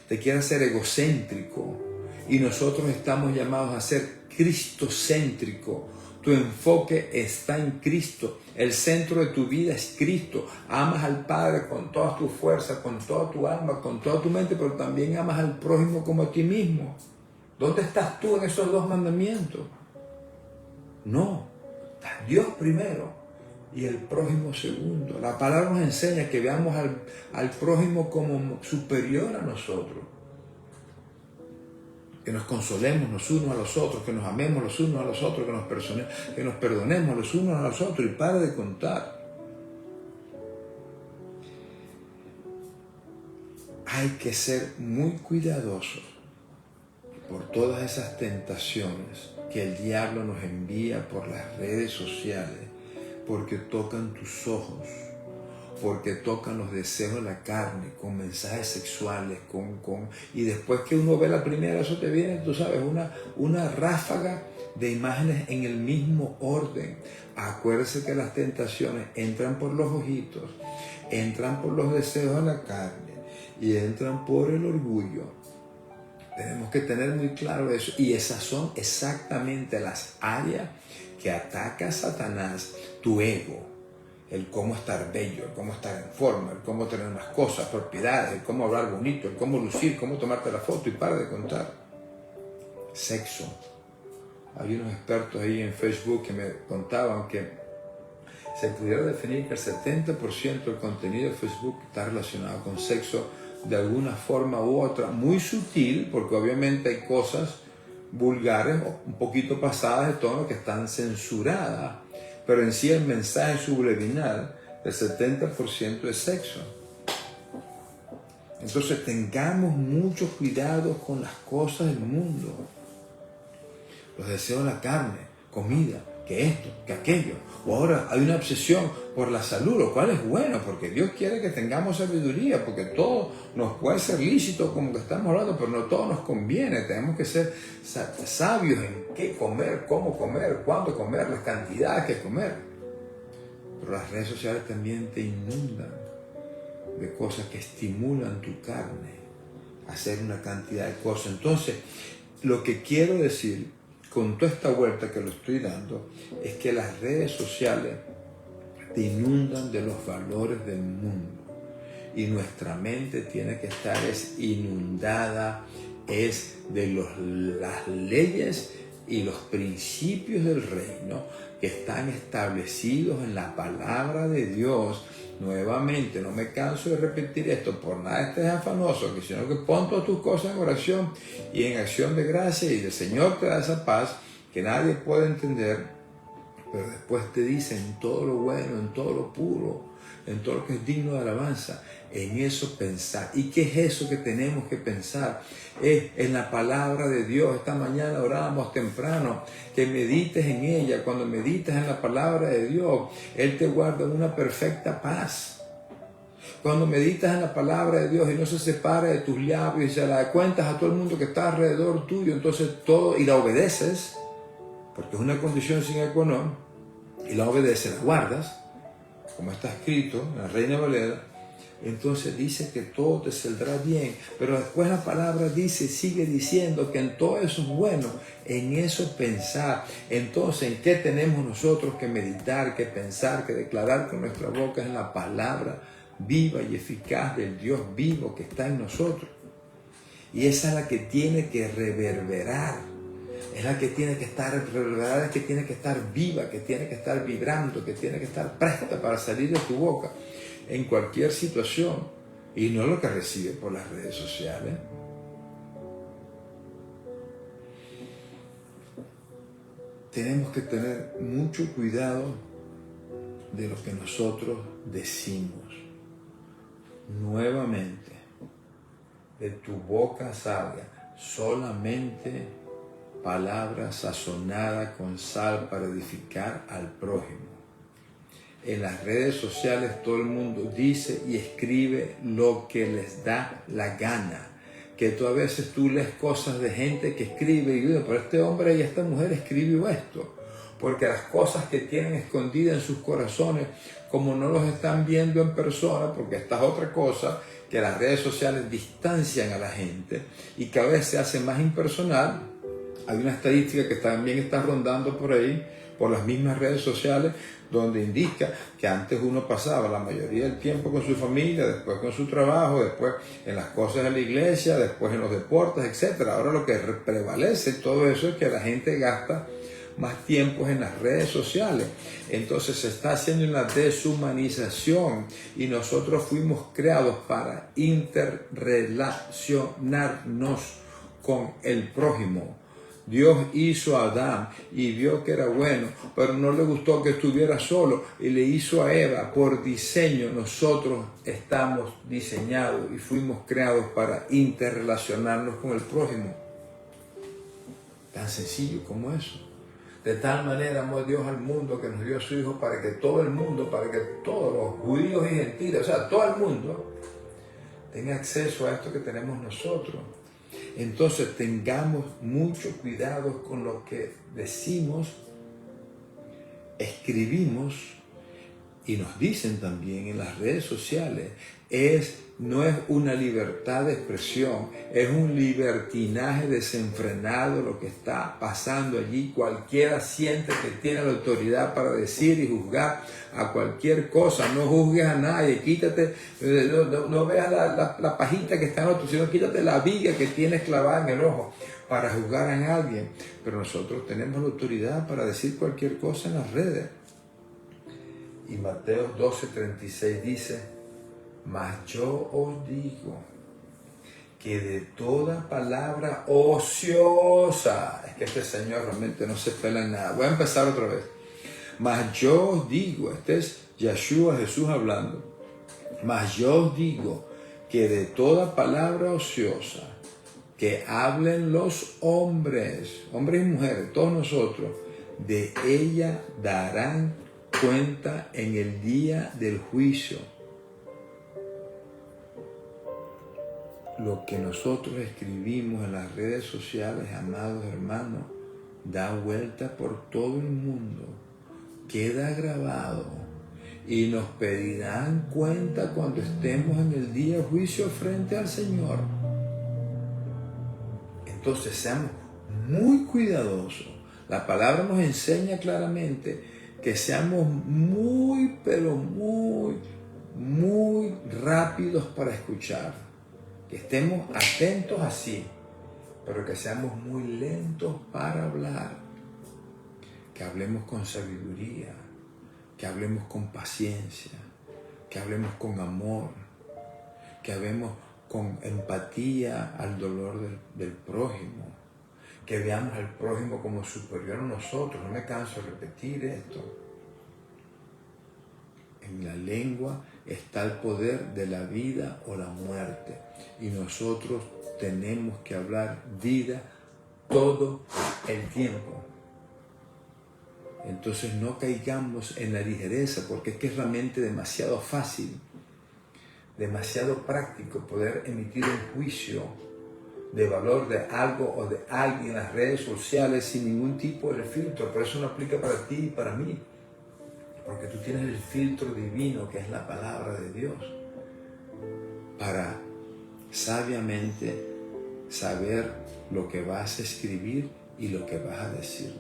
te quiere hacer egocéntrico. Y nosotros estamos llamados a ser cristocéntrico. Tu enfoque está en Cristo. El centro de tu vida es Cristo. Amas al Padre con todas tus fuerzas, con toda tu alma, con toda tu mente, pero también amas al prójimo como a ti mismo. ¿Dónde estás tú en esos 2 mandamientos? No. Está Dios primero y el prójimo segundo. La palabra nos enseña que veamos al prójimo como superior a nosotros. Que nos consolemos los unos a los otros, que nos amemos los unos a los otros, que nos perdonemos los unos a los otros y para de contar. Hay que ser muy cuidadosos por todas esas tentaciones que el diablo nos envía por las redes sociales, porque tocan tus ojos, porque tocan los deseos de la carne, con mensajes sexuales, y después que uno ve la primera, eso te viene, tú sabes, una ráfaga de imágenes en el mismo orden. Acuérdese que las tentaciones entran por los ojitos, entran por los deseos de la carne, y entran por el orgullo. Tenemos que tener muy claro eso. Y esas son exactamente las áreas que ataca Satanás, tu ego. El cómo estar bello, el cómo estar en forma, el cómo tener más cosas, propiedades, el cómo hablar bonito, el cómo lucir, cómo tomarte la foto y para de contar. Sexo. Hay unos expertos ahí en Facebook que me contaban que se pudiera definir que el 70% del contenido de Facebook está relacionado con sexo de alguna forma u otra, muy sutil, porque obviamente hay cosas vulgares o un poquito pasadas de tono que están censuradas, pero en sí el mensaje subliminal del 70% es sexo. Entonces tengamos mucho cuidado con las cosas del mundo, los deseos de la carne, comida, que esto, que aquello. O ahora hay una obsesión por la salud, lo cual es bueno, porque Dios quiere que tengamos sabiduría, porque todo nos puede ser lícito como que estamos hablando, pero no todo nos conviene. Tenemos que ser sabios en qué comer, cómo comer, cuándo comer, las cantidades que comer. Pero las redes sociales también te inundan de cosas que estimulan tu carne a hacer una cantidad de cosas. Entonces, lo que quiero decir con toda esta vuelta que lo estoy dando, es que las redes sociales te inundan de los valores del mundo y nuestra mente tiene que estar inundada de las leyes y los principios del reino que están establecidos en la palabra de Dios. Nuevamente, no me canso de repetir esto, por nada estés afanoso, sino que pon todas tus cosas en oración y en acción de gracia, y el Señor te da esa paz que nadie puede entender, pero después te dice en todo lo bueno, en todo lo puro, en todo lo que es digno de alabanza, en eso pensar. ¿Y qué es eso que tenemos que pensar? Es en la palabra de Dios. Esta mañana orábamos temprano, que medites en ella. Cuando meditas en la palabra de Dios, Él te guarda una perfecta paz. Cuando meditas en la palabra de Dios y no se separa de tus labios y se la cuentas a todo el mundo que está alrededor tuyo, entonces todo, y la obedeces, porque es una condición sine qua non, y la obedeces, la guardas, como está escrito en la Reina Valera, entonces dice que todo te saldrá bien. Pero después la palabra sigue diciendo que en todo eso es bueno, en eso pensar. Entonces, ¿en qué tenemos nosotros que meditar, que pensar, que declarar con nuestra boca? En la palabra viva y eficaz del Dios vivo que está en nosotros. Y esa es la que tiene que reverberar. Es la que tiene que estar reverberada, es que tiene que estar viva, que tiene que estar vibrando, que tiene que estar presta para salir de tu boca en cualquier situación, y no lo que recibe por las redes sociales. Tenemos que tener mucho cuidado de lo que nosotros decimos. Nuevamente, de tu boca salga solamente palabra sazonada con sal para edificar al prójimo. En las redes sociales todo el mundo dice y escribe lo que les da la gana. Que tú a veces lees cosas de gente que escribe y dices, pero este hombre y esta mujer escribió esto. Porque las cosas que tienen escondidas en sus corazones, como no los están viendo en persona, porque esta es otra cosa, que las redes sociales distancian a la gente y cada vez se hace más impersonal. Hay una estadística que también está rondando por ahí, por las mismas redes sociales, donde indica que antes uno pasaba la mayoría del tiempo con su familia, después con su trabajo, después en las cosas de la iglesia, después en los deportes, etc. Ahora lo que prevalece todo eso es que la gente gasta más tiempo en las redes sociales. Entonces se está haciendo una deshumanización y nosotros fuimos creados para interrelacionarnos con el prójimo. Dios hizo a Adán y vio que era bueno, pero no le gustó que estuviera solo y le hizo a Eva. Por diseño nosotros estamos diseñados y fuimos creados para interrelacionarnos con el prójimo. Tan sencillo como eso. De tal manera amó Dios al mundo que nos dio a su Hijo para que todo el mundo, para que todos los judíos y gentiles, o sea, todo el mundo tenga acceso a esto que tenemos nosotros. Entonces tengamos mucho cuidado con lo que decimos, escribimos, y nos dicen también en las redes sociales no es una libertad de expresión, es un libertinaje desenfrenado lo que está pasando allí. Cualquiera siente que tiene la autoridad para decir y juzgar a cualquier cosa. No juzgues a nadie, quítate, no veas la pajita que está en otro, sino quítate la viga que tienes clavada en el ojo para juzgar a alguien. Pero nosotros tenemos la autoridad para decir cualquier cosa en las redes. Y Mateo 12:36 dice: mas yo os digo que de toda palabra ociosa, es que este Señor realmente no se pela en nada. Voy a empezar otra vez. Mas yo os digo, este es Yeshua, Jesús hablando. Mas yo os digo que de toda palabra ociosa que hablen los hombres, hombres y mujeres, todos nosotros, de ella darán cuenta en el día del juicio. Lo que nosotros escribimos en las redes sociales, amados hermanos, da vuelta por todo el mundo, queda grabado y nos pedirán cuenta cuando estemos en el día de juicio frente al Señor. Entonces seamos muy cuidadosos. La palabra nos enseña claramente que seamos muy, pero muy rápidos para escuchar. Que estemos atentos así, pero que seamos muy lentos para hablar. Que hablemos con sabiduría, que hablemos con paciencia, que hablemos con amor, que hablemos con empatía al dolor del prójimo, que veamos al prójimo como superior a nosotros. No me canso de repetir esto. En la lengua está el poder de la vida o la muerte. Y nosotros tenemos que hablar vida todo el tiempo. Entonces no caigamos en la ligereza, porque es que es realmente demasiado fácil, demasiado práctico poder emitir un juicio de valor de algo o de alguien en las redes sociales sin ningún tipo de filtro. Pero eso no aplica para ti y para mí, porque tú tienes el filtro divino que es la palabra de Dios para sabiamente saber lo que vas a escribir y lo que vas a decir.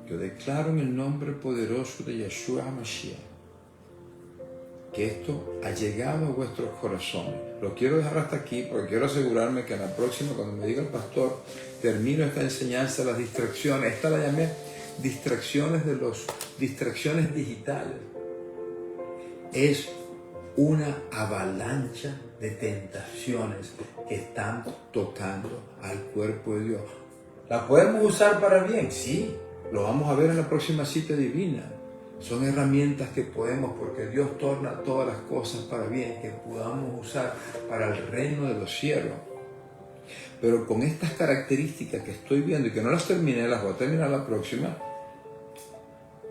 Yo declaro en el nombre poderoso de Yeshua HaMashiach que esto ha llegado a vuestros corazones. Lo quiero dejar hasta aquí porque quiero asegurarme que en la próxima, cuando me diga el pastor, termino esta enseñanza de las distracciones. Esta la llamé distracciones digitales. Es una avalancha de tentaciones que están tocando al cuerpo de Dios. ¿La podemos usar para bien? Sí, lo vamos a ver en la próxima cita divina. Son herramientas que podemos, porque Dios torna todas las cosas para bien, que podamos usar para el reino de los cielos. Pero con estas características que estoy viendo y que no las terminé, las voy a terminar la próxima,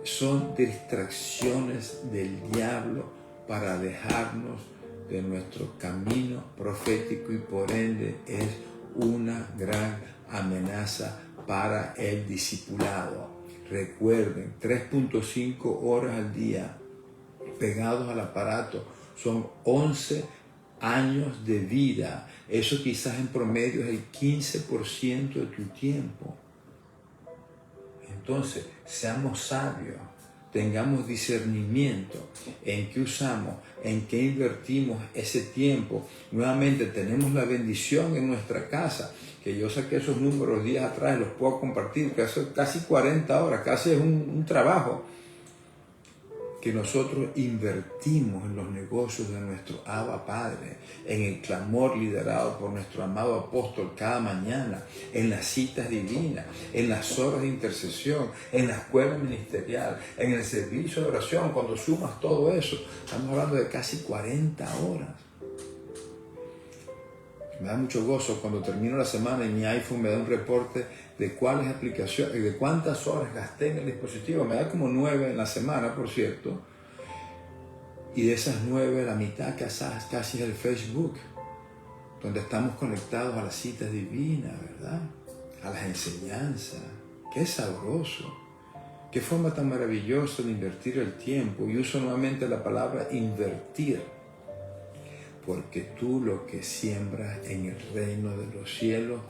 son distracciones del diablo para alejarnos de nuestro camino profético y por ende es una gran amenaza para el discipulado. Recuerden, 3.5 horas al día pegados al aparato son 11 años de vida. Eso quizás en promedio es el 15% de tu tiempo. Entonces, seamos sabios, tengamos discernimiento en qué usamos, en qué invertimos ese tiempo. Nuevamente tenemos la bendición en nuestra casa, que yo saqué esos números días atrás y los puedo compartir, que hace casi 40 horas, casi es un trabajo que nosotros invertimos en los negocios de nuestro Abba Padre, en el clamor liderado por nuestro amado apóstol cada mañana, en las citas divinas, en las horas de intercesión, en la escuela ministerial, en el servicio de oración. Cuando sumas todo eso, estamos hablando de casi 40 horas. Me da mucho gozo cuando termino la semana y mi iPhone me da un reporte de cuáles aplicaciones, de cuántas horas gasté en el dispositivo. Me da como 9 en la semana, por cierto. Y de esas 9, la mitad casi es el Facebook, donde estamos conectados a las citas divinas, ¿verdad? A las enseñanzas. ¡Qué sabroso! ¡Qué forma tan maravillosa de invertir el tiempo! Y uso nuevamente la palabra invertir. porque tú lo que siembras en el reino de los cielos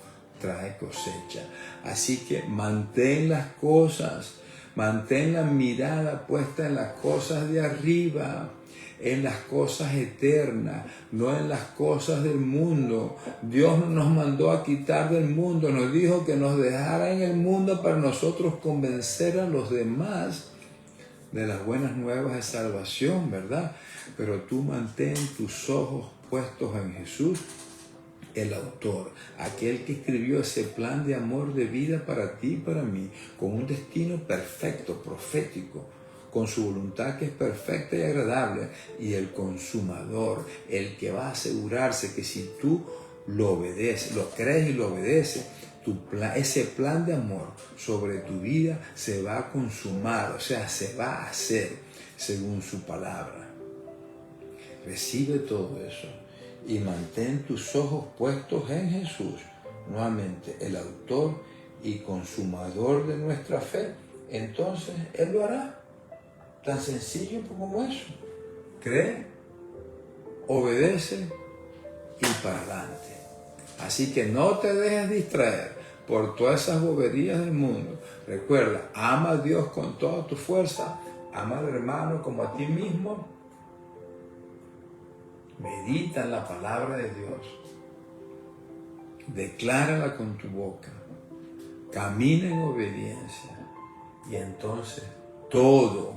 trae cosecha. Así que mantén las cosas, mantén la mirada puesta en las cosas de arriba, en las cosas eternas, no en las cosas del mundo. Dios no nos mandó a quitar del mundo, nos dijo que nos dejara en el mundo para nosotros convencer a los demás de las buenas nuevas de salvación, ¿verdad? Pero tú mantén tus ojos puestos en Jesús, el autor, aquel que escribió ese plan de amor de vida para ti y para mí, con un destino perfecto, profético, con su voluntad que es perfecta y agradable, y el consumador, el que va a asegurarse que si tú lo obedeces, lo crees y lo obedeces, ese plan de amor sobre tu vida se va a consumar, o sea, se va a hacer según su palabra. Recibe todo eso y mantén tus ojos puestos en Jesús, nuevamente el autor y consumador de nuestra fe. Entonces Él lo hará. Tan sencillo como eso. Cree, obedece y para adelante. Así que no te dejes distraer por todas esas boberías del mundo. Recuerda, ama a Dios con toda tu fuerza, ama al hermano como a ti mismo. Medita en la palabra de Dios. Declárala con tu boca. Camina en obediencia. Y entonces todo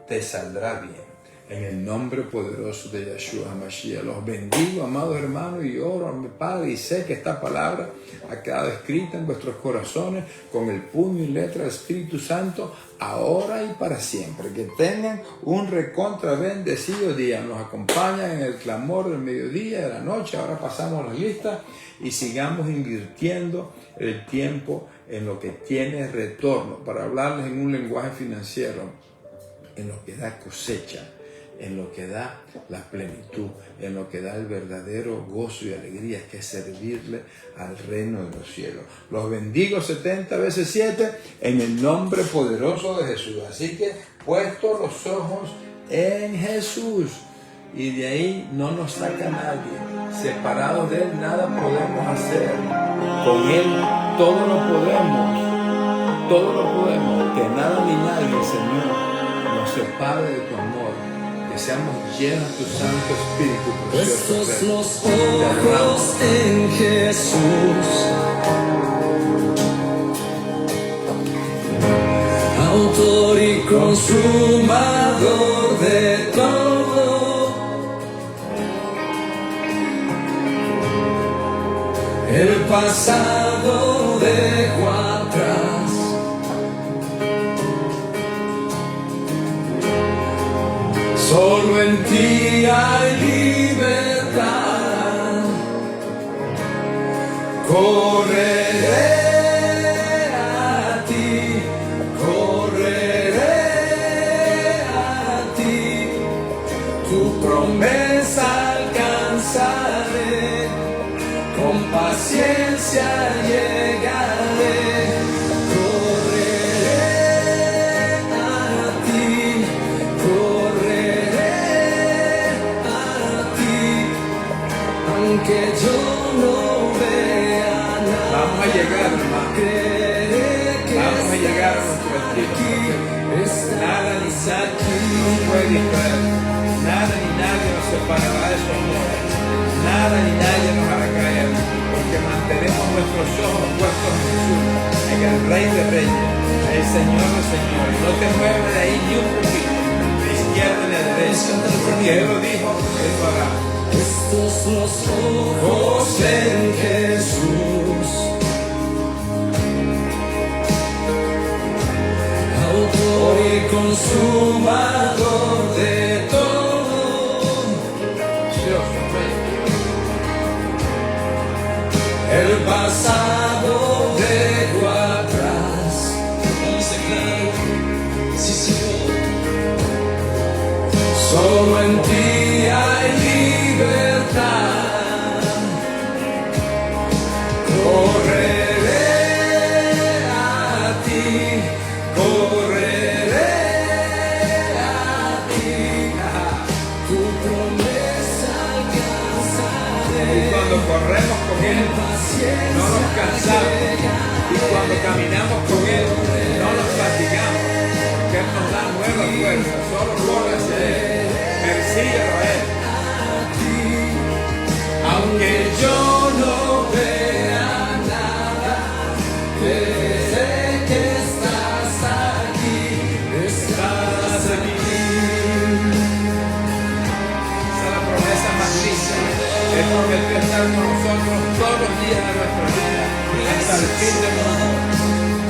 te saldrá bien. En el nombre poderoso de Yeshua HaMashiach. Los bendigo, amados hermanos, y oro a mi Padre, y sé que esta palabra ha quedado escrita en vuestros corazones con el puño y letra del Espíritu Santo, ahora y para siempre. Que tengan un recontra bendecido día. Nos acompañan en el clamor del mediodía, de la noche. Ahora pasamos la lista y sigamos invirtiendo el tiempo en lo que tiene retorno, para hablarles en un lenguaje financiero, en lo que da cosecha, en lo que da la plenitud, en lo que da el verdadero gozo y alegría, que es servirle al reino de los cielos. Los bendigo 70 veces 7 en el nombre poderoso de Jesús. Así que puestos los ojos en Jesús, y de ahí no nos saca nadie. Separados de Él nada podemos hacer. Con Él todo lo podemos. Todo lo podemos. Que nada ni nadie, Señor, nos separe de tu amor. Que seamos llenos de tu Santo Espíritu precioso. Puestos los ojos en Jesús, autor y consumador de todo. El pasado dejo atrás, solo en ti hay libertad. Correré a ti, correré a ti, tu promesa alcanzaré, con paciencia llegaré. Correré a ti, correré a ti, aunque yo no vea nada. Vamos a llegar, hermano. Creeré que Vamos a llegar a nuestro destino. Nada ni nadie nos puede distraer. Nada ni nadie nos separará de su amor. Nada ni nadie nos hará caer, porque mantenemos nuestros ojos puestos en Jesús, en el Rey de Reyes, el Señor de Señores. No te mueves de ahí ni un poquito, de izquierda ni de derecha, porque Él lo dijo, Él lo hará. Estos los ojos en Jesús, autor y consumador de todo. El pasado dejo atrás. Dice claro, sí, Señor. Solo en ti hay libertad. Correré a ti, correré a ti, promesa alcanzaré. Y cuando corremos con Él, no nos cansamos. Y cuando caminamos con Él, no nos fatigamos. Porque Él nos da nueva fuerza. Solo corre hacia Él. Persíguelo a Él. Aunque yo no vea nada, sé que estás aquí. Estás aquí. Esa es la promesa más linda. Él prometió estar con nosotros todos los días de nuestra vida hasta el fin del mundo.